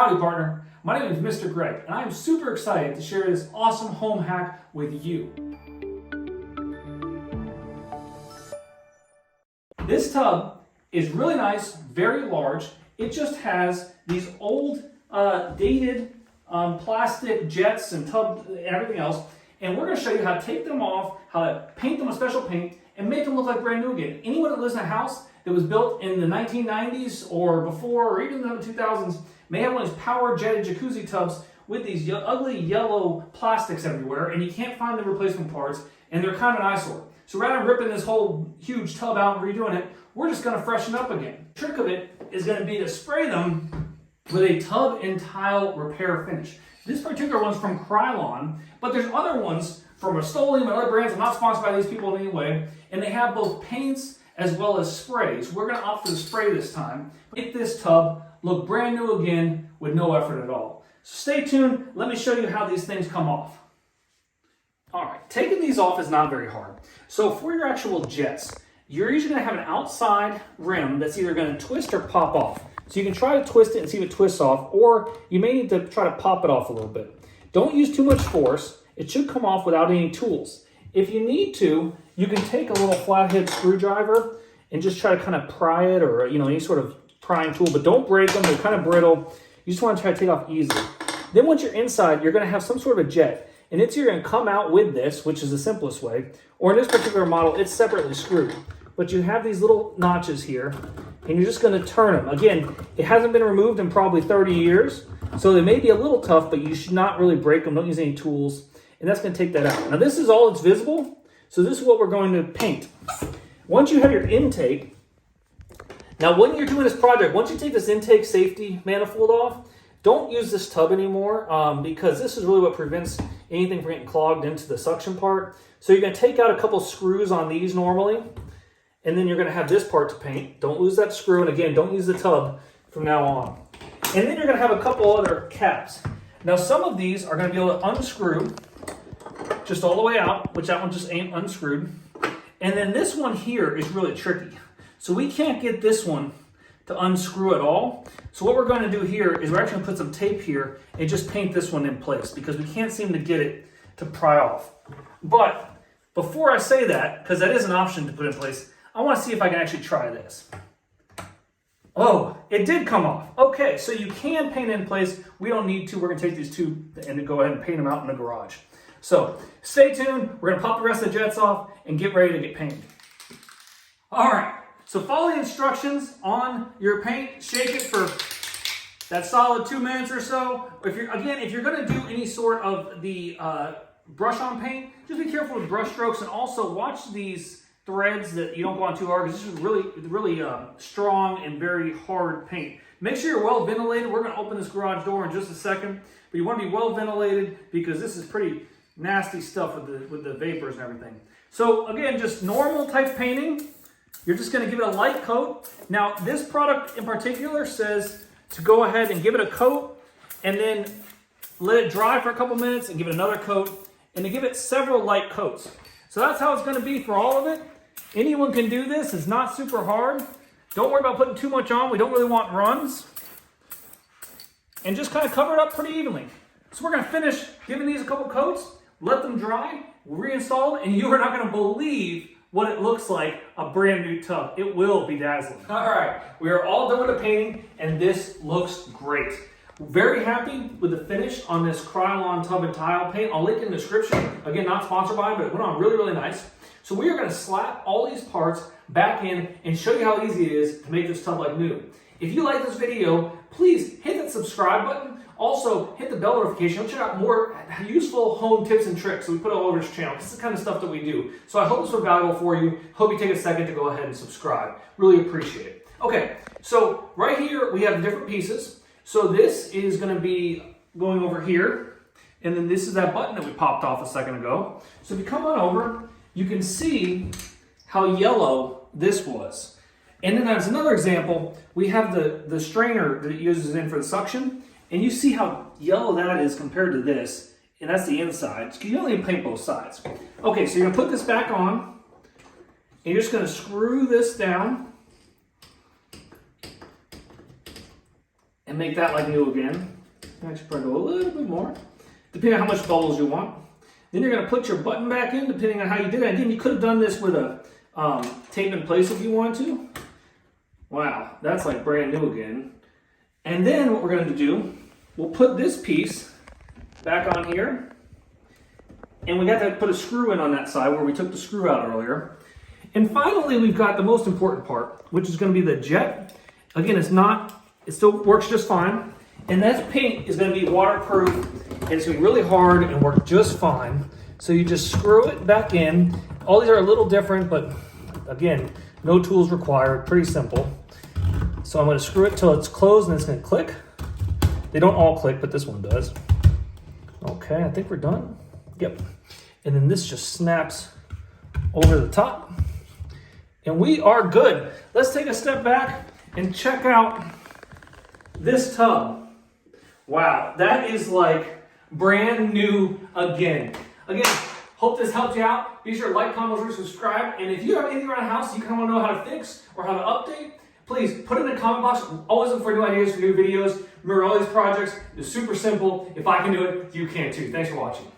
Howdy partner, my name is Mr. Greg and I am super excited to share this awesome home hack with you. This tub is really nice, very large. It just has these old dated plastic jets and tubs and everything else, and we're going to show you how to take them off, how to paint them with special paint and make them look like brand new again. Anyone that lives in a house that was built in the 1990s or before, or even in the 2000s, may have one of these power jetted jacuzzi tubs with these ugly yellow plastics everywhere, and you can't find the replacement parts, and they're kind of an eyesore. So rather than ripping this whole huge tub out and redoing it, we're just going to freshen up again. The trick of it is going to be to spray them with a tub and tile repair finish. This particular one's from Krylon, but there's other ones from Rust-Oleum and other brands. I'm not sponsored by these people in any way, and they have both paints as well as sprays. We're going to opt for the spray this time. Make this tub look brand new again with no effort at all. So stay tuned. Let me show you how these things come off. All right, taking these off is not very hard. So for your actual jets, you're usually going to have an outside rim that's either going to twist or pop off. So you can try to twist it and see if it twists off, or you may need to try to pop it off a little bit. Don't use too much force. It should come off without any tools. If you need to, you can take a little flathead screwdriver and just try to kind of pry it, or any sort of prying tool, but don't break them. They're kind of brittle. You just want to try to take off easily. Then once you're inside, you're going to have some sort of a jet, and it's either going to come out with this, which is the simplest way, or in this particular model, it's separately screwed. But you have these little notches here, and you're just going to turn them. Again, it hasn't been removed in probably 30 years, so they may be a little tough, but you should not really break them. Don't use any tools, and that's going to take that out. Now this is all that's visible, so this is what we're going to paint. Once you have your intake, now when you're doing this project, once you take this intake safety manifold off, don't use this tub anymore because this is really what prevents anything from getting clogged into the suction part. So you're going to take out a couple screws on these normally, and then you're going to have this part to paint. Don't lose that screw, and again, don't use the tub from now on. And then you're going to have a couple other caps. Now some of these are going to be able to unscrew just all the way out, which that one just ain't unscrewed. And then this one here is really tricky. So we can't get this one to unscrew at all. So what we're going to do here is we're actually going to put some tape here and just paint this one in place because we can't seem to get it to pry off. But before I say that, because that is an option to put in place, I want to see if I can actually try this. Oh, it did come off. Okay, so you can paint it in place. We don't need to. We're going to take these two and go ahead and paint them out in the garage. So stay tuned. We're going to pop the rest of the jets off and get ready to get painted. All right. So follow the instructions on your paint. Shake it for that solid 2 minutes or so. If you're going to do any sort of the brush on paint, just be careful with brush strokes, and also watch these threads that you don't go on too hard, because this is really strong and very hard paint. Make sure you're well ventilated. We're going to open this garage door in just a second, but you want to be well ventilated because this is pretty nasty stuff with the vapors and everything. So again, just normal type painting. You're just going to give it a light coat. Now, this product in particular says to go ahead and give it a coat and then let it dry for a couple minutes and give it another coat, and to give it several light coats. So that's how it's going to be for all of it. Anyone can do this. It's not super hard. Don't worry about putting too much on. We don't really want runs. And just kind of cover it up pretty evenly. So we're going to finish giving these a couple coats, let them dry, reinstall it, and you are not going to believe what it looks like a brand new tub. It will be dazzling. All right, we are all done with the painting, and this looks great. Very happy with the finish on this Krylon tub and tile paint. I'll link in the description. Again, not sponsored by it, but it went on really, really nice. So we are going to slap all these parts back in and show you how easy it is to make this tub like new. If you like this video, please hit that subscribe button. Also, hit the bell notification. Check out more useful home tips and tricks that we put all over this channel. This is the kind of stuff that we do. So I hope this was valuable for you. Hope you take a second to go ahead and subscribe. Really appreciate it. Okay, so right here we have the different pieces. So this is going to be going over here. And then this is that button that we popped off a second ago. So if you come on over, you can see how yellow this was. And then as another example, we have the strainer that it uses in for the suction. And you see how yellow that is compared to this. And that's the inside. Because you only paint both sides. Okay, so you're going to put this back on. And you're just going to screw this down. and make that like new again. Actually, probably go a little bit more, depending on how much bubbles you want. Then you're going to put your button back in, depending on how you did it. Again, you could have done this with a tape in place if you want to. Wow, that's like brand new again. And then what we're going to do, we'll put this piece back on here. And we got to put a screw in on that side where we took the screw out earlier. And finally, we've got the most important part, which is going to be the jet. Again, it still works just fine. And that paint is going to be waterproof, and it's going to be really hard and work just fine. So you just screw it back in. All these are a little different, but again, no tools required, pretty simple. So I'm going to screw it till it's closed and it's going to click. They don't all click, but this one does. Okay, I think we're done. Yep. And then this just snaps over the top. And we are good. Let's take a step back and check out this tub. Wow, that is like brand new again. Again, hope this helped you out. Be sure to like, comment, subscribe. And if you have anything around the house you kind of want to know how to fix or how to update, please put it in the comment box. I'm always looking for new ideas for new videos. Remember, all these projects is super simple. If I can do it, you can too. Thanks for watching.